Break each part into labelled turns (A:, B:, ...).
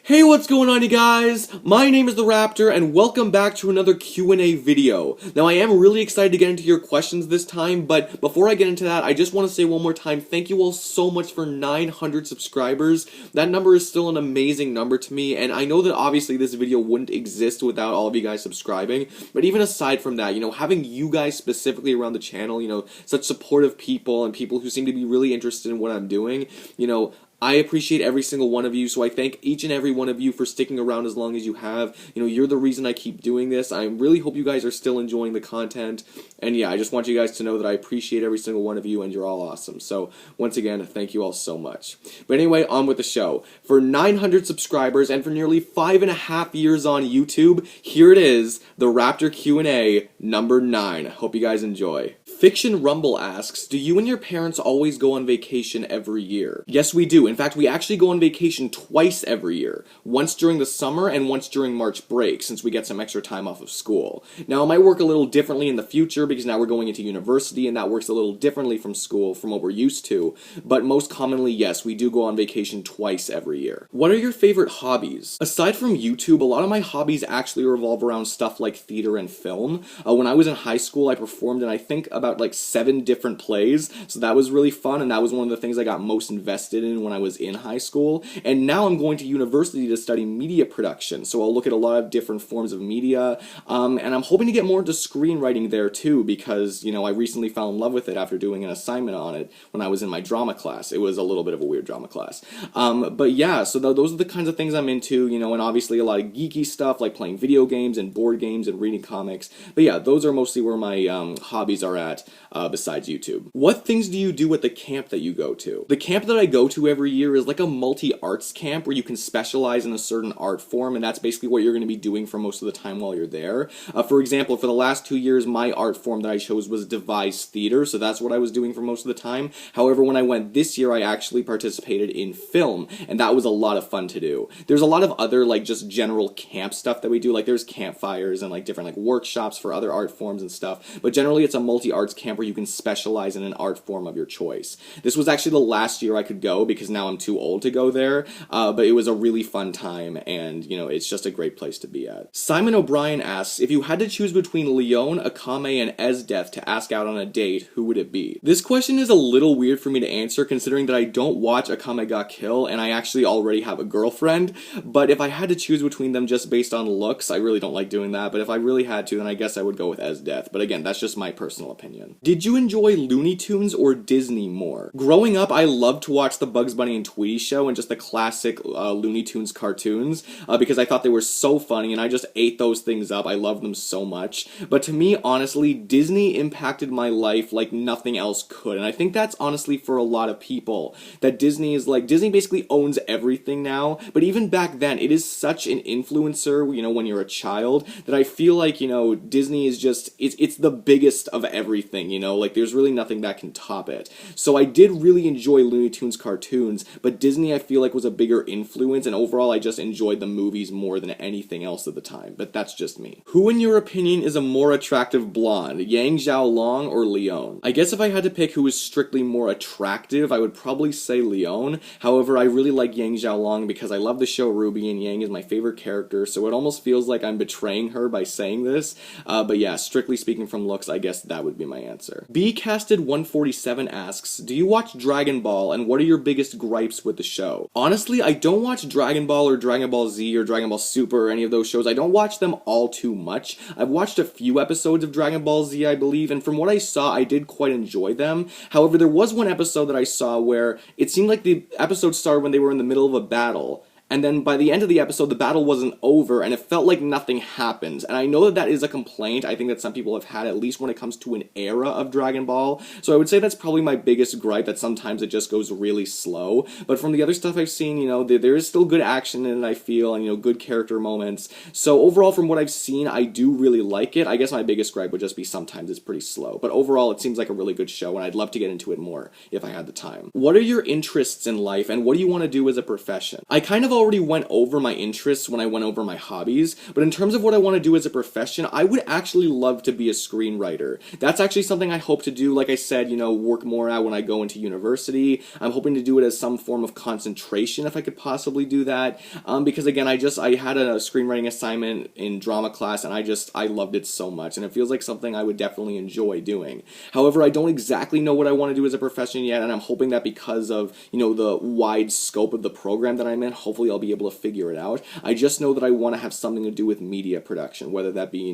A: Hey, what's going on, you guys? My name is the Raptor, and welcome back to another Q&A video. Now, I am really excited to get into your questions this time, but before I get into that, I just want to say one more time, thank you all so much for 900 subscribers. That number is still an amazing number to me, and I know that obviously this video wouldn't exist without all of you guys subscribing, but even aside from that, having you guys specifically around the channel, such supportive people and people who seem to be really interested in what I'm doing, I appreciate every single one of you, so I thank each and every one of you for sticking around as long as you have. You're the reason I keep doing this. I really hope you guys are still enjoying the content. And yeah, I just want you guys to know that I appreciate every single one of you and you're all awesome. So once again, thank you all so much. But anyway, on with the show. For 900 subscribers and for nearly 5.5 years on YouTube, here it is, the Rappter Q&A number 9. Hope you guys enjoy. Fiction Rumble asks, do you and your parents always go on vacation every year? Yes, we do. In fact, we actually go on vacation twice every year. Once during the summer and once during March break, since we get some extra time off of school. Now, it might work a little differently in the future because now we're going into university and that works a little differently from school from what we're used to. But most commonly, yes, we do go on vacation twice every year. What are your favorite hobbies? Aside from YouTube, a lot of my hobbies actually revolve around stuff like theater and film. When I was in high school, I performed in I think about like 7 different plays, so that was really fun, and that was one of the things I got most invested in when I was in high school. And now I'm going to university to study media production, so I'll look at a lot of different forms of media, and I'm hoping to get more into screenwriting there too, because I recently fell in love with it after doing an assignment on it when I was in my drama class. It was a little bit of a weird drama class, but yeah, so those are the kinds of things I'm into, and obviously a lot of geeky stuff like playing video games and board games and reading comics. But yeah, those are mostly where my hobbies are at. Besides YouTube. What things do you do at the camp that you go to? The camp that I go to every year is like a multi-arts camp where you can specialize in a certain art form, and that's basically what you're going to be doing for most of the time while you're there. For example, for the last 2 years, my art form that I chose was devised theater, so that's what I was doing for most of the time. However, when I went this year, I actually participated in film, and that was a lot of fun to do. There's a lot of other, just general camp stuff that we do, there's campfires and, different, workshops for other art forms and stuff, but generally it's a multi-arts camp where you can specialize in an art form of your choice. This was actually the last year I could go because now I'm too old to go there, but it was a really fun time, and, it's just a great place to be at. Simon O'Brien asks, if you had to choose between Leon, Akame, and Esdeath to ask out on a date, who would it be? This question is a little weird for me to answer considering that I don't watch Akame ga Kill, and I actually already have a girlfriend, but if I had to choose between them just based on looks, I really don't like doing that, but if I really had to, then I guess I would go with Esdeath, but again, that's just my personal opinion. Did you enjoy Looney Tunes or Disney more? Growing up, I loved to watch the Bugs Bunny and Tweety show and just the classic Looney Tunes cartoons because I thought they were so funny and I just ate those things up. I loved them so much. But to me, honestly, Disney impacted my life like nothing else could. And I think that's honestly for a lot of people. That Disney is Disney basically owns everything now. But even back then, it is such an influencer, when you're a child, that I feel like, Disney is just, it's the biggest of everything, there's really nothing that can top it. So I did really enjoy Looney Tunes cartoons, but Disney I feel like was a bigger influence, and overall I just enjoyed the movies more than anything else at the time, but that's just me. Who in your opinion is a more attractive blonde, Yang Xiaolong or Leon? I guess if I had to pick who is strictly more attractive, I would probably say Leon. However, I really like Yang Xiaolong because I love the show Ruby, and Yang is my favorite character, so it almost feels like I'm betraying her by saying this, but yeah, strictly speaking from looks, I guess that would be my answer. Bcasted147 asks, do you watch Dragon Ball, and what are your biggest gripes with the show? Honestly, I don't watch Dragon Ball or Dragon Ball Z or Dragon Ball Super or any of those shows. I don't watch them all too much. I've watched a few episodes of Dragon Ball Z, I believe, and from what I saw, I did quite enjoy them. However, there was one episode that I saw where it seemed like the episode started when they were in the middle of a battle, and then by the end of the episode, the battle wasn't over, and it felt like nothing happened. And I know that that is a complaint I think that some people have had, at least when it comes to an era of Dragon Ball. So I would say that's probably my biggest gripe, that sometimes it just goes really slow. But from the other stuff I've seen, there is still good action in it, I feel, and, good character moments. So overall, from what I've seen, I do really like it. I guess my biggest gripe would just be sometimes it's pretty slow. But overall, it seems like a really good show, and I'd love to get into it more if I had the time. What are your interests in life, and what do you want to do as a profession? I kind of already went over my interests when I went over my hobbies, but in terms of what I want to do as a profession, I would actually love to be a screenwriter. That's actually something I hope to do, like I said, work more at when I go into university. I'm hoping to do it as some form of concentration if I could possibly do that, because again, I had a screenwriting assignment in drama class, and I loved it so much, and it feels like something I would definitely enjoy doing. However, I don't exactly know what I want to do as a profession yet, and I'm hoping that because of, the wide scope of the program that I'm in, hopefully I'll be able to figure it out. I just know that I want to have something to do with media production, whether that be,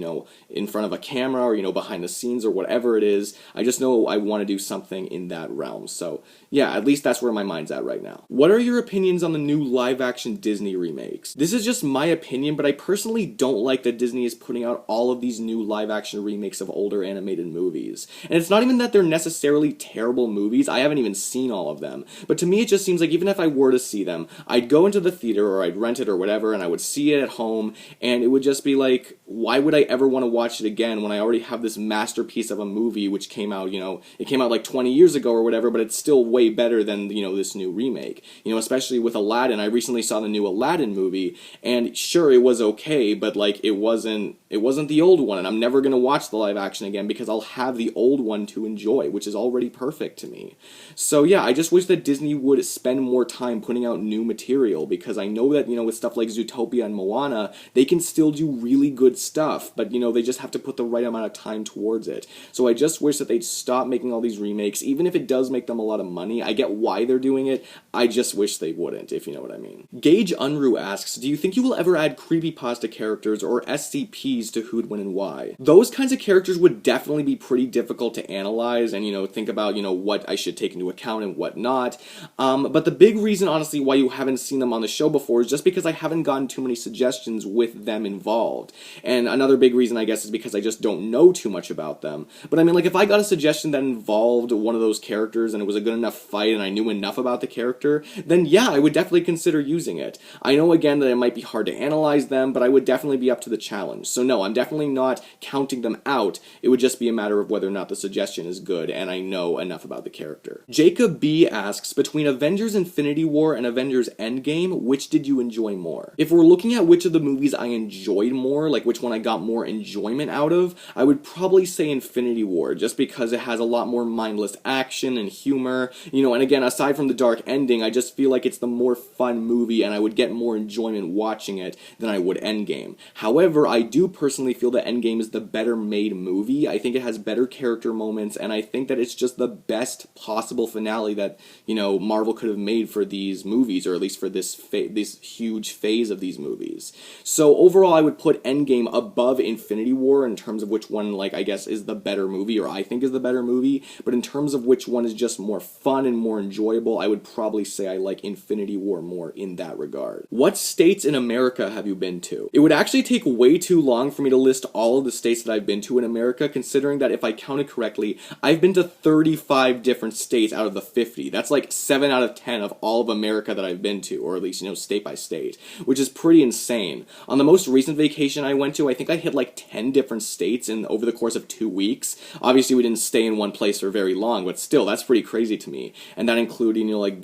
A: in front of a camera or, behind the scenes or whatever it is. I just know I want to do something in that realm. So, yeah, at least that's where my mind's at right now. What are your opinions on the new live-action Disney remakes? This is just my opinion, but I personally don't like that Disney is putting out all of these new live-action remakes of older animated movies. And it's not even that they're necessarily terrible movies. I haven't even seen all of them. But to me, it just seems like even if I were to see them, I'd go into the theater or I'd rent it or whatever, and I would see it at home, and it would just be like, why would I ever want to watch it again when I already have this masterpiece of a movie which came out, it came out like 20 years ago or whatever, but it's still way better than, this new remake. Especially with Aladdin. I recently saw the new Aladdin movie, and sure, it was okay, but like it wasn't the old one, and I'm never going to watch the live action again because I'll have the old one to enjoy, which is already perfect to me. So yeah, I just wish that Disney would spend more time putting out new material, because I know that, with stuff like Zootopia and Moana, they can still do really good stuff, but, they just have to put the right amount of time towards it. So I just wish that they'd stop making all these remakes, even if it does make them a lot of money. I get why they're doing it, I just wish they wouldn't, if you know what I mean. Gage Unruh asks, do you think you will ever add creepypasta characters or SCPs to Who'd Win and Why? Those kinds of characters would definitely be pretty difficult to analyze and, think about, what I should take into account and what not. But the big reason, honestly, why you haven't seen them on the show before is just because I haven't gotten too many suggestions with them involved. And another big reason, I guess, is because I just don't know too much about them. But I mean, like, if I got a suggestion that involved one of those characters and it was a good enough fight and I knew enough about the character, then yeah, I would definitely consider using it. I know, again, that it might be hard to analyze them, but I would definitely be up to the challenge. So no, I'm definitely not counting them out. It would just be a matter of whether or not the suggestion is good and I know enough about the character. Jacob B asks, between Avengers Infinity War and Avengers Endgame, which did you enjoy more? If we're looking at which of the movies I enjoyed more, like which one I got more enjoyment out of, I would probably say Infinity War, just because it has a lot more mindless action and humor, and again, aside from the dark ending, I just feel like it's the more fun movie and I would get more enjoyment watching it than I would Endgame. However, I do personally feel that Endgame is the better made movie. I think it has better character moments, and I think that it's just the best possible finale that, Marvel could have made for these movies, or at least for this huge phase of these movies. So overall, I would put Endgame above Infinity War in terms of which one, I guess, is the better movie, or I think is the better movie, but in terms of which one is just more fun and more enjoyable, I would probably say I like Infinity War more in that regard. What states in America have you been to? It would actually take way too long for me to list all of the states that I've been to in America, considering that if I counted correctly, I've been to 35 different states out of the 50. That's like 7 out of 10 of all of America that I've been to, or at least, state by state, which is pretty insane. On the most recent vacation I went to, I think I hit like 10 different states over the course of 2 weeks. Obviously, we didn't stay in one place for very long, but still, that's pretty crazy to me. And that included,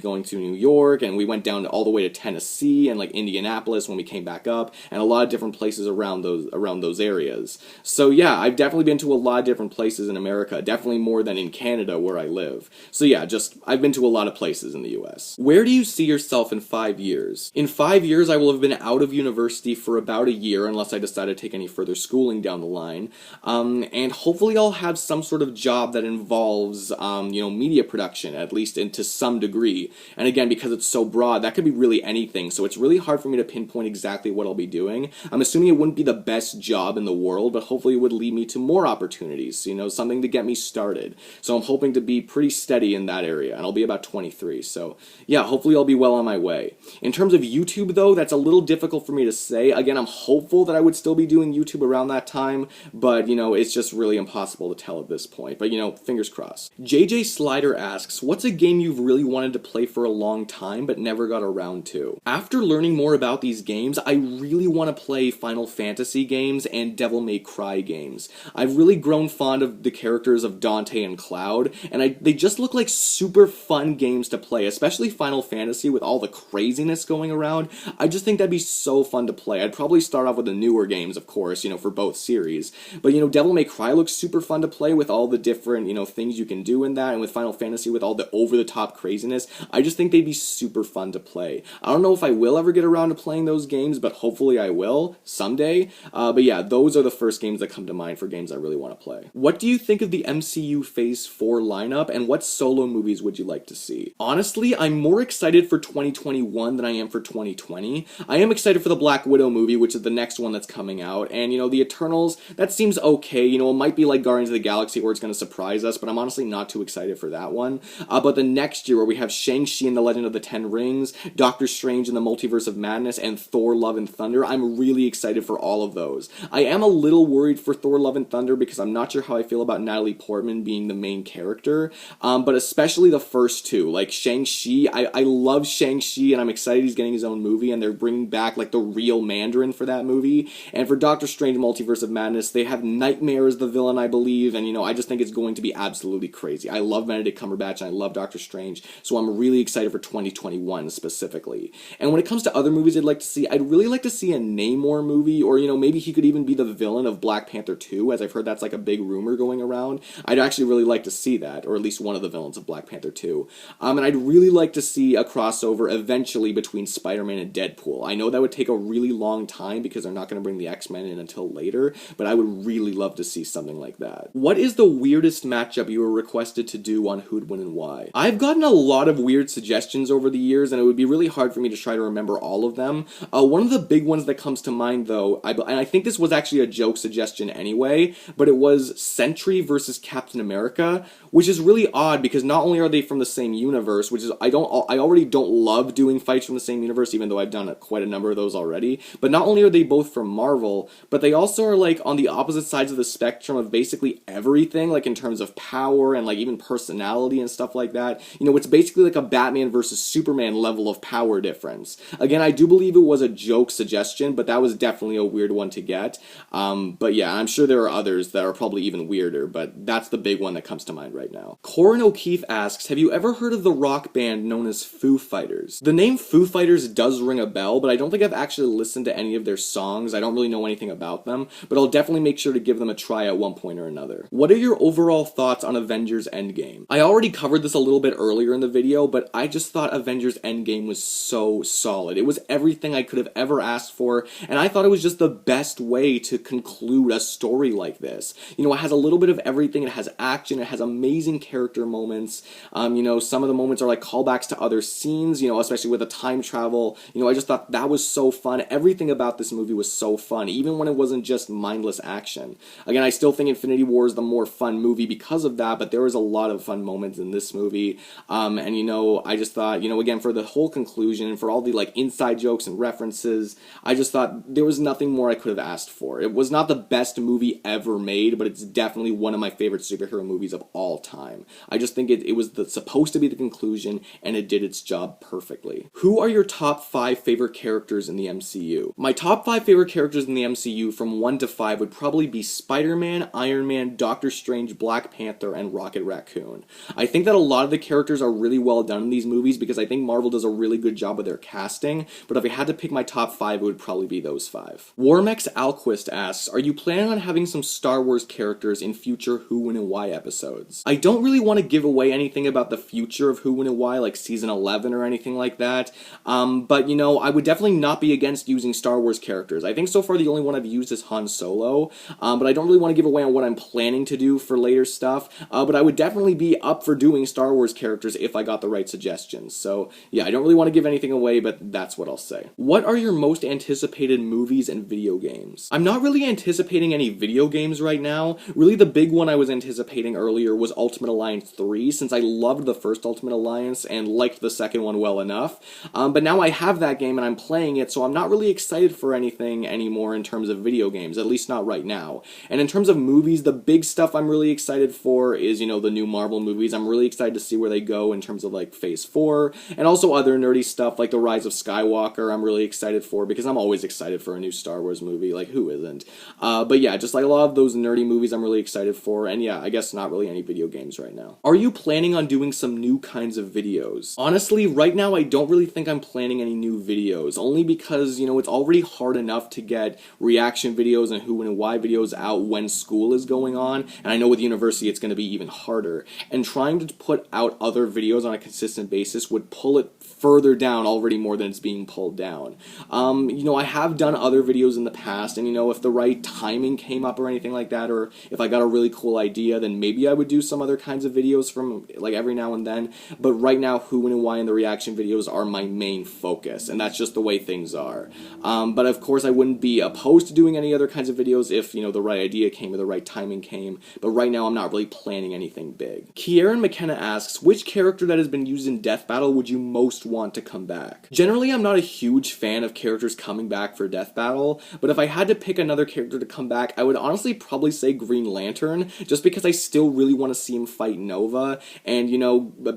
A: going to New York, and we went down all the way to Tennessee and Indianapolis when we came back up, and a lot of different places around those areas. So yeah, I've definitely been to a lot of different places in America, definitely more than in Canada where I live. So yeah, I've been to a lot of places in the US. Where do you see yourself in 5 years? In 5 years, I will have been out of university for about a year, unless I decide to take any further schooling down the line, and hopefully I'll have some sort of job that involves, media production, at least to some degree. And again, because it's so broad, that could be really anything, so it's really hard for me to pinpoint exactly what I'll be doing. I'm assuming it wouldn't be the best job in the world, but hopefully it would lead me to more opportunities, something to get me started. So I'm hoping to be pretty steady in that area, and I'll be about 23, so yeah, hopefully I'll be well on my way. In terms of YouTube, though, that's a little difficult for me to say. Again, I'm hopeful that I would still be doing YouTube around that time, but, it's just really impossible to tell at this point. But, fingers crossed. JJ Slider asks, what's a game you've really wanted to play for a long time but never got around to? After learning more about these games, I really want to play Final Fantasy games and Devil May Cry games. I've really grown fond of the characters of Dante and Cloud, and they just look like super fun games to play, especially Final Fantasy with all the craziness going around. I just think that'd be so fun to play. I'd probably start off with the newer games, of course, for both series. But, Devil May Cry looks super fun to play with all the different, things you can do in that, and with Final Fantasy with all the over-the-top craziness. I just think they'd be super fun to play. I don't know if I will ever get around to playing those games, but hopefully I will someday. But yeah, those are the first games that come to mind for games I really want to play. What do you think of the MCU Phase 4 lineup, and what solo movies would you like to see? Honestly, I'm more excited for 2021 than I am for 2020. I am excited for the Black Widow movie, which is the next one that's coming out, and the Eternals, that seems okay. It might be like Guardians of the Galaxy where it's going to surprise us, but I'm honestly not too excited for that one. But the next year, where we have Shang-Chi and the Legend of the Ten Rings, Doctor Strange and the Multiverse of Madness, and Thor Love and Thunder, I'm really excited for all of those. I am a little worried for Thor Love and Thunder because I'm not sure how I feel about Natalie Portman being the main character, but especially the first two, like Shang-Chi. I love Shang-Chi, and I'm excited he's getting his own movie, and they're bringing back like the real Mandarin for that movie. And for Doctor Strange Multiverse of Madness, they have Nightmare as the villain, I believe, and I just think it's going to be absolutely crazy. I love Benedict Cumberbatch, and I love Doctor Strange, so I'm really excited for 2021 specifically. And when it comes to other movies I'd like to see, I'd really like to see a Namor movie, or maybe he could even be the villain of Black Panther 2, as I've heard that's like a big rumor going around. I'd actually really like to see that, or at least one of the villains of Black Panther 2. And I'd really like to see a crossover eventually between Spider-Man and Deadpool. I know that would take a really long time because they're not going to bring the X-Men in until later, but I would really love to see something like that. What is the weirdest matchup you were requested to do on Who'd Win and Why? I've gotten a lot of weird suggestions over the years, and it would be really hard for me to try to remember all of them. One of the big ones that comes to mind, though, and I think this was actually a joke suggestion anyway, but it was Sentry versus Captain America, which is really odd because not only are they from the same universe, which is I already don't love doing fights from the same universe, even though I've done quite a number of those already. But not only are they both from Marvel, but they also are like on the opposite sides of the spectrum of basically everything, like in terms of power and like even personality and stuff like that. It's basically like a Batman versus Superman level of power difference. Again, I do believe it was a joke suggestion, but that was definitely a weird one to get. But yeah, I'm sure there are others that are probably even weirder, but that's the big one that comes to mind right now. Corin O'Keefe asks, have you ever heard of the rock band known as Foo Fighters? The name Foo Fighters does ring a bell, but I don't think I've actually listened to any of their songs. I don't really know anything about them, but I'll definitely make sure to give them a try at one point or another. What are your overall thoughts on Avengers Endgame? I already covered this a little bit earlier in the video, but I just thought Avengers Endgame was so solid. It was everything I could have ever asked for, and I thought it was just the best way to conclude a story like this. It has a little bit of everything. It has action, it has amazing character moments. Some of the moments are like callbacks to other scenes, especially with the time travel. I just thought that was so fun. Everything about this movie was so fun, even when it wasn't just mindless action. Again, I still think Infinity War is the more fun movie because of that, but there was a lot of fun moments in this movie. I just thought, again, for the whole conclusion and for all the like inside jokes and references, I just thought there was nothing more I could have asked for. It was not the best movie ever made, but it's definitely one of my favorite superhero movies of all time. I just think it was supposed to be the conclusion, and it did its job perfectly. Who are your top 5 favorite characters in the MCU? My top 5 favorite characters in the MCU from 1 to 5 would probably be Spider-Man, Iron Man, Doctor Strange, Black Panther, and Rocket Raccoon. I think that a lot of the characters are really well done in these movies because I think Marvel does a really good job with their casting, but if I had to pick my top 5, it would probably be those 5. Warmex Alquist asks, are you planning on having some Star Wars characters in future Who, When, and Why episodes? I don't really want to give away anything about the future of Who, When, and Why, like Season 11 or anything like that, but I would definitely not be against using Star Wars characters. I think so far the only one I've used is Han Solo, but I don't really want to give away on what I'm planning to do for later stuff, but I would definitely be up for doing Star Wars characters if I got the right suggestions. So yeah, I don't really want to give anything away, but that's what I'll say. What are your most anticipated movies and video games? I'm not really anticipating any video games right now. Really the big one I was anticipating earlier was Ultimate Alliance 3, since I loved the first Ultimate Alliance and liked the second one well enough, but now I have that game and I'm playing it, so I'm not really excited for anything anymore in terms of video games, at least not right now. And in terms of movies, the big stuff I'm really excited for is, the new Marvel movies. I'm really excited to see where they go in terms of like Phase 4, and also other nerdy stuff like The Rise of Skywalker I'm really excited for, because I'm always excited for a new Star Wars movie, like who isn't? But yeah, just like a lot of those nerdy movies I'm really excited for, and yeah, I guess not really any video games right now. Are you planning on doing some new kinds of videos? Honestly, right now I don't really think I'm I'm planning any new videos, only because, it's already hard enough to get reaction videos and who and why videos out when school is going on, and I know with university it's going to be even harder, and trying to put out other videos on a consistent basis would pull it further down already more than it's being pulled down. I have done other videos in the past, and if the right timing came up or anything like that, or if I got a really cool idea, then maybe I would do some other kinds of videos from like every now and then, but right now who and why and the reaction videos are my main focus, and that's just the way things are. But of course I wouldn't be opposed to doing any other kinds of videos if, the right idea came or the right timing came, but right now I'm not really planning anything big. Kieran McKenna asks, which character that has been used in Death Battle would you most want to come back? Generally, I'm not a huge fan of characters coming back for Death Battle, but if I had to pick another character to come back, I would honestly probably say Green Lantern, just because I still really want to see him fight Nova, and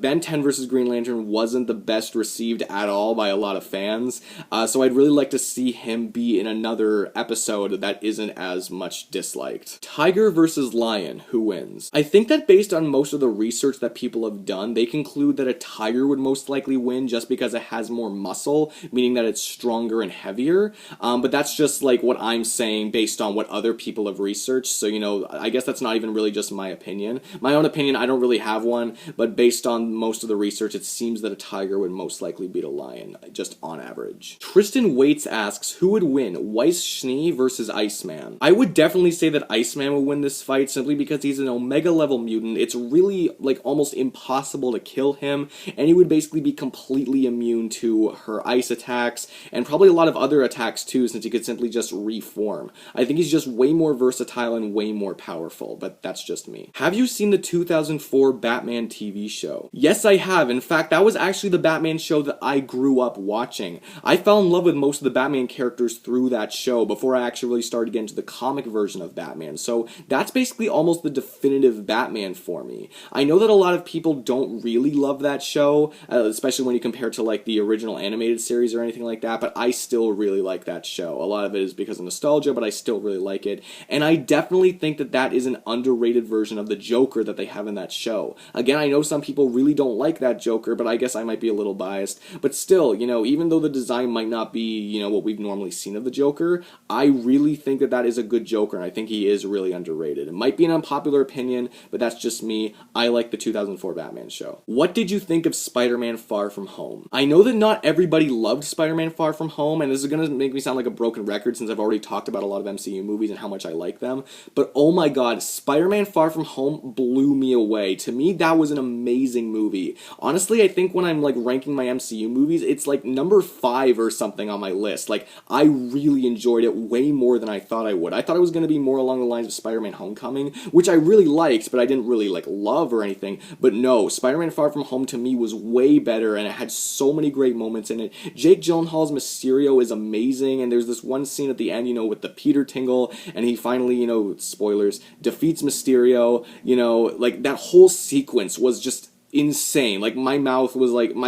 A: Ben 10 vs. Green Lantern wasn't the best received at all by a lot of fans, so I'd really like to see him be in another episode that isn't as much disliked. Tiger vs. Lion, who wins? I think that based on most of the research that people have done, they conclude that a tiger would most likely win just because it has more muscle, meaning that it's stronger and heavier, but that's just like what I'm saying based on what other people have researched, so I guess that's not even really just my opinion. My own opinion, I don't really have one, but based on most of the research, it seems that a tiger would most likely beat a lion, just on average. Tristan Waits asks, who would win, Weiss Schnee versus Iceman? I would definitely say that Iceman would win this fight, simply because he's an Omega level mutant. It's really, like, almost impossible to kill him, and he would basically be completely immune to her ice attacks, and probably a lot of other attacks too, since he could simply just reform. I think he's just way more versatile and way more powerful, but that's just me. Have you seen the 2004 Batman TV show? Yes, I have. In fact, that was actually the Batman show that I grew up watching. I fell in love with most of the Batman characters through that show before I actually really started getting into the comic version of Batman, so that's basically almost the definitive Batman for me. I know that a lot of people don't really love that show, especially when you compare it to like the original animated series or anything like that, but I still really like that show. A lot of it is because of nostalgia, but I still really like it, and I definitely think that that is an underrated version of the Joker that they have in that show. Again, I know some people really don't like that Joker, but I guess I might be a little biased, but still, even though the design might not be, what we've normally seen of the Joker, I really think that that is a good Joker, and I think he is really underrated. It might be an unpopular opinion, but that's just me. I like the 2004 Batman show. What did you think of Spider-Man Far From Home? I know that not everybody loved Spider-Man Far From Home, and this is gonna make me sound like a broken record since I've already talked about a lot of MCU movies and how much I like them, but oh my god, Spider-Man Far From Home blew me away. To me, that was an amazing movie. Honestly, I think when I'm like ranking my MCU movies, it's like number 5 or something on my list. Like, I really enjoyed it way more than I thought I would. I thought it was going to be more along the lines of Spider-Man Homecoming, which I really liked, but I didn't really like love or anything. But no, Spider-Man Far From Home to me was way better, and it had so many great moments in it. Jake Gyllenhaal's Mysterio is amazing, and there's this one scene at the end, with the Peter Tingle, and he finally, spoilers, defeats Mysterio, like, that whole sequence was just insane. Like, my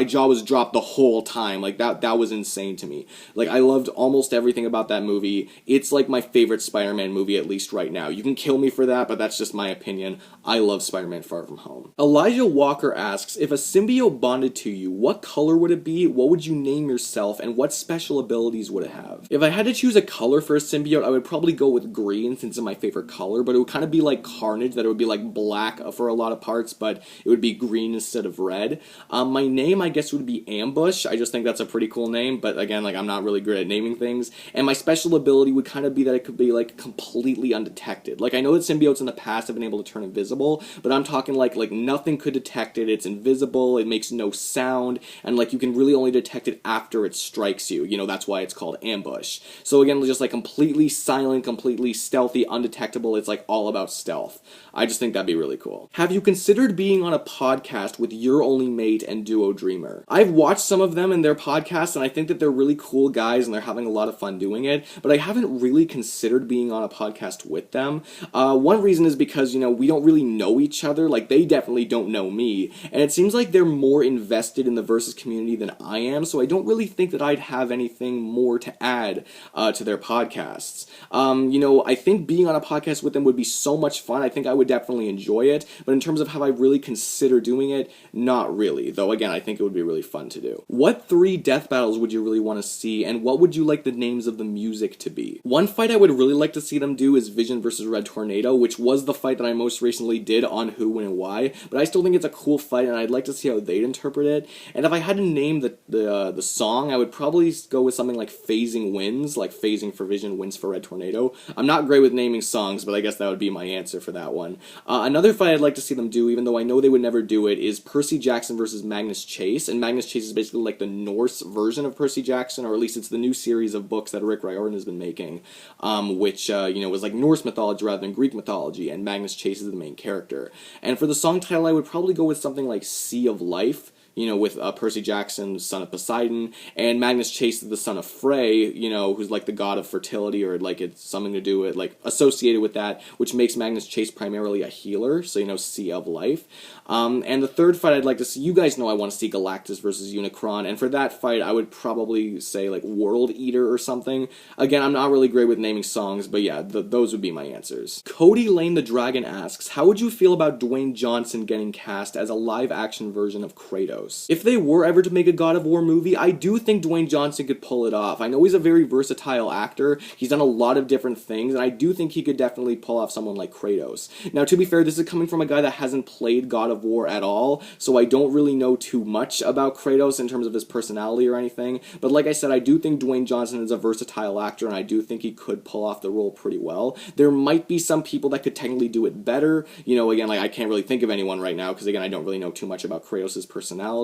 A: jaw was dropped the whole time. Like, that was insane to me. Like, I loved almost everything about that movie. It's like my favorite Spider-Man movie, at least right now. You can kill me for that, but that's just my opinion. I love Spider-Man Far From Home. Elijah Walker asks, if a symbiote bonded to you, what color would it be, what would you name yourself, and what special abilities would it have? If I had to choose a color for a symbiote, I would probably go with green, since it's my favorite color, but it would kind of be like Carnage, that it would be like black for a lot of parts, but it would be green instead of red. My name, I guess, would be Ambush. I just think that's a pretty cool name, but again, like, I'm not really good at naming things. And my special ability would kind of be that it could be, like, completely undetected. Like, I know that symbiotes in the past have been able to turn invisible, but I'm talking like nothing could detect it. It's invisible, it makes no sound, and like, you can really only detect it after it strikes you. That's why it's called Ambush. So again, just like completely silent, completely stealthy, undetectable. It's like all about stealth. I just think that'd be really cool. Have you considered being on a podcast with Your Only Mate and Duo Dreamer? I've watched some of them and their podcasts, and I think that they're really cool guys and they're having a lot of fun doing it, but I haven't really considered being on a podcast with them. One reason is because, we don't really know each other. Like, they definitely don't know me, and it seems like they're more invested in the Versus community than I am, so I don't really think that I'd have anything more to add to their podcasts. I think being on a podcast with them would be so much fun. I think I would definitely enjoy it, but in terms of how I really consider doing doing it? Not really, though again, I think it would be really fun to do. What 3 death battles would you really want to see, and what would you like the names of the music to be? One fight I would really like to see them do is Vision versus Red Tornado, which was the fight that I most recently did on Who, When, and Why, but I still think it's a cool fight, and I'd like to see how they'd interpret it. And if I had to name the song, I would probably go with something like Phasing Wins, like Phasing for Vision, Wins for Red Tornado. I'm not great with naming songs, but I guess that would be my answer for that one. Another fight I'd like to see them do, even though I know they would never do it, is Percy Jackson versus Magnus Chase, and Magnus Chase is basically like the Norse version of Percy Jackson, or at least it's the new series of books that Rick Riordan has been making, which, was like Norse mythology rather than Greek mythology, and Magnus Chase is the main character. And for the song title, I would probably go with something like Sea of Life, with Percy Jackson, son of Poseidon, and Magnus Chase is the son of Frey, who's like the god of fertility, or like it's something to do with, like, associated with that, which makes Magnus Chase primarily a healer, so, Sea of Life. And the third fight I'd like to see, you guys know I want to see Galactus versus Unicron, and for that fight I would probably say, like, World Eater or something. Again, I'm not really great with naming songs, but yeah, those would be my answers. Cody Lane the Dragon asks, how would you feel about Dwayne Johnson getting cast as a live-action version of Kratos? If they were ever to make a God of War movie, I do think Dwayne Johnson could pull it off. I know he's a very versatile actor, he's done a lot of different things, and I do think he could definitely pull off someone like Kratos. Now, to be fair, this is coming from a guy that hasn't played God of War at all, so I don't really know too much about Kratos in terms of his personality or anything, but like I said, I do think Dwayne Johnson is a versatile actor, and I do think he could pull off the role pretty well. There might be some people that could technically do it better, again, like, I can't really think of anyone right now, because again, I don't really know too much about Kratos' personality,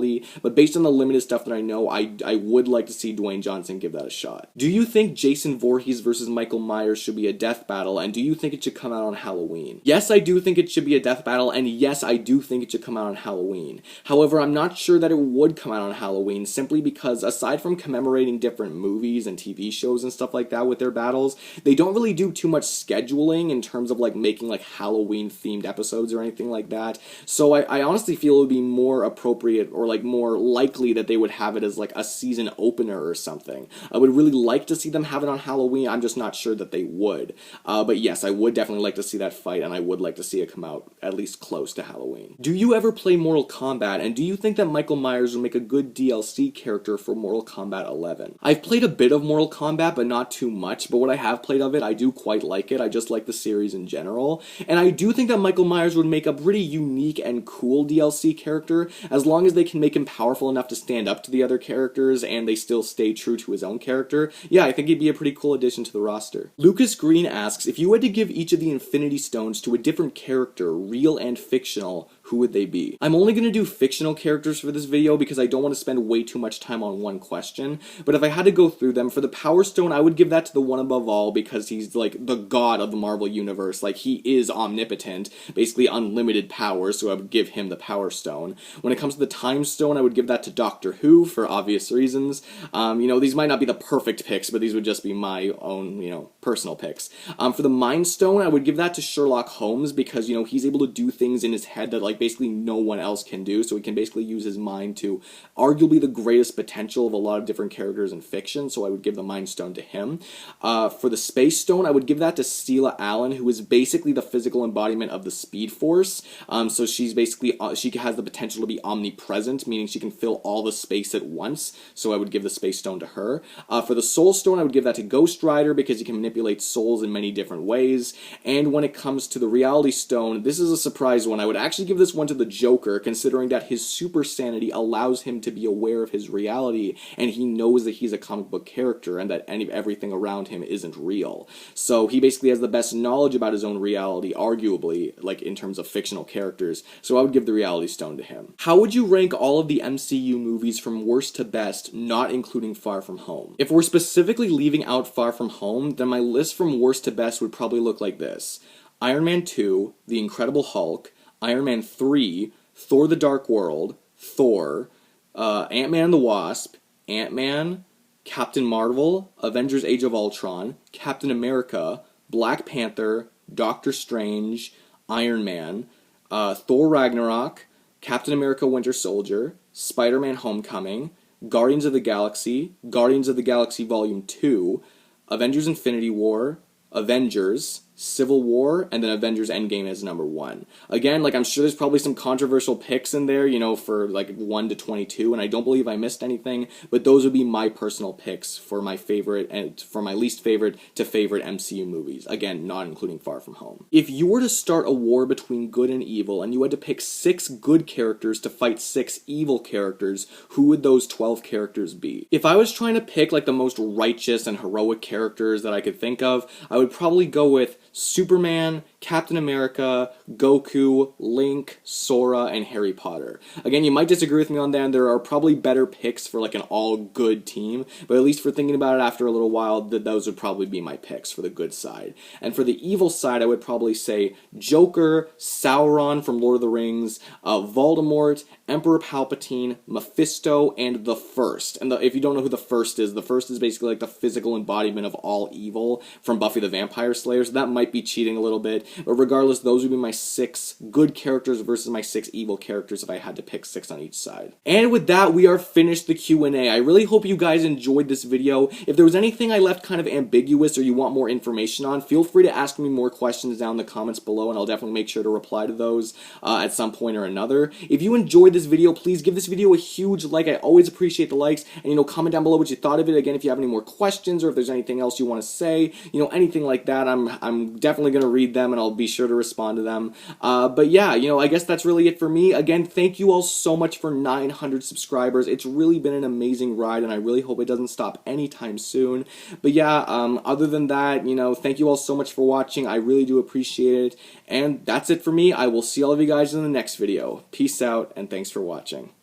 A: but based on the limited stuff that I know, I would like to see Dwayne Johnson give that a shot. Do you think Jason Voorhees versus Michael Myers should be a death battle, and do you think it should come out on Halloween? Yes, I do think it should be a death battle, and yes, I do think it should come out on Halloween. However, I'm not sure that it would come out on Halloween, simply because aside from commemorating different movies and TV shows and stuff like that with their battles, they don't really do too much scheduling in terms of, like, making, like, Halloween-themed episodes or anything like that. So I honestly feel it would be more appropriate, or like more likely, that they would have it as like a season opener or something. I would really like to see them have it on Halloween. I'm just not sure that they would. But yes, I would definitely like to see that fight, and I would like to see it come out at least close to Halloween. Do you ever play Mortal Kombat, and do you think that Michael Myers would make a good DLC character for Mortal Kombat 11? I've played a bit of Mortal Kombat, but not too much, but what I have played of it, I do quite like it. I just like the series in general, and I do think that Michael Myers would make a pretty unique and cool DLC character, as long as they can make him powerful enough to stand up to the other characters and they still stay true to his own character. Yeah, I think he'd be a pretty cool addition to the roster. Lucas Green asks, if you had to give each of the Infinity Stones to a different character, real and fictional, who would they be? I'm only going to do fictional characters for this video because I don't want to spend way too much time on one question, but if I had to go through them, for the Power Stone, I would give that to the One Above All because he's like the god of the Marvel Universe. Like, he is omnipotent, basically unlimited power, so I would give him the Power Stone. When it comes to the Time Stone, I would give that to Doctor Who for obvious reasons. These might not be the perfect picks, but these would just be my own, personal picks. For the Mind Stone, I would give that to Sherlock Holmes because, he's able to do things in his head that, like, basically no one else can do, so he can basically use his mind to arguably the greatest potential of a lot of different characters in fiction, so I would give the Mind Stone to him. For the Space Stone, I would give that to Stella Allen, who is basically the physical embodiment of the Speed Force, so she's basically, she has the potential to be omnipresent, meaning she can fill all the space at once, so I would give the Space Stone to her. For the Soul Stone, I would give that to Ghost Rider, because he can manipulate souls in many different ways, and when it comes to the Reality Stone, this is a surprise one. I would actually give this one to the Joker, considering that his super sanity allows him to be aware of his reality, and he knows that he's a comic book character, and that everything around him isn't real. So he basically has the best knowledge about his own reality, arguably, like, in terms of fictional characters, so I would give the Reality Stone to him. How would you rank all of the MCU movies from worst to best, not including Far From Home? If we're specifically leaving out Far From Home, then my list from worst to best would probably look like this: Iron Man 2, The Incredible Hulk, Iron Man 3, Thor the Dark World, Thor, Ant-Man and the Wasp, Ant-Man, Captain Marvel, Avengers Age of Ultron, Captain America, Black Panther, Doctor Strange, Iron Man, Thor Ragnarok, Captain America Winter Soldier, Spider-Man Homecoming, Guardians of the Galaxy Volume 2, Avengers Infinity War, Avengers, Civil War, and then Avengers Endgame as number 1. Again, like, I'm sure there's probably some controversial picks in there, you know, for like 1 to 22, and I don't believe I missed anything, but those would be my personal picks for my favorite and for my least favorite to favorite MCU movies. Again, not including Far From Home. If you were to start a war between good and evil, and you had to pick 6 good characters to fight 6 evil characters, who would those 12 characters be? If I was trying to pick like the most righteous and heroic characters that I could think of, I would probably go with Superman, Captain America, Goku, Link, Sora, and Harry Potter. Again, you might disagree with me on that, and there are probably better picks for like an all-good team, but at least for thinking about it after a little while, those would probably be my picks for the good side. And for the evil side, I would probably say Joker, Sauron from Lord of the Rings, Voldemort, Emperor Palpatine, Mephisto, and the First. And if you don't know who the First is basically like the physical embodiment of all evil from Buffy the Vampire Slayer, so that might be cheating a little bit, but regardless, those would be my 6 good characters versus my 6 evil characters if I had to pick 6 on each side. And with that, we are finished the Q&A. I really hope you guys enjoyed this video. If there was anything I left kind of ambiguous or you want more information on, feel free to ask me more questions down in the comments below, and I'll definitely make sure to reply to those at some point or another. If you enjoyed this video, please give this video a huge like. I always appreciate the likes, and you know, comment down below what you thought of it. Again, if you have any more questions or if there's anything else you want to say, you know, anything like that, I'm definitely going to read them, and I'll be sure to respond to them. But yeah, you know, I guess that's really it for me. Again, thank you all so much for 900 subscribers. It's really been an amazing ride, and I really hope it doesn't stop anytime soon. But yeah, other than that, you know, thank you all so much for watching. I really do appreciate it. And that's it for me. I will see all of you guys in the next video. Peace out, and thanks for watching.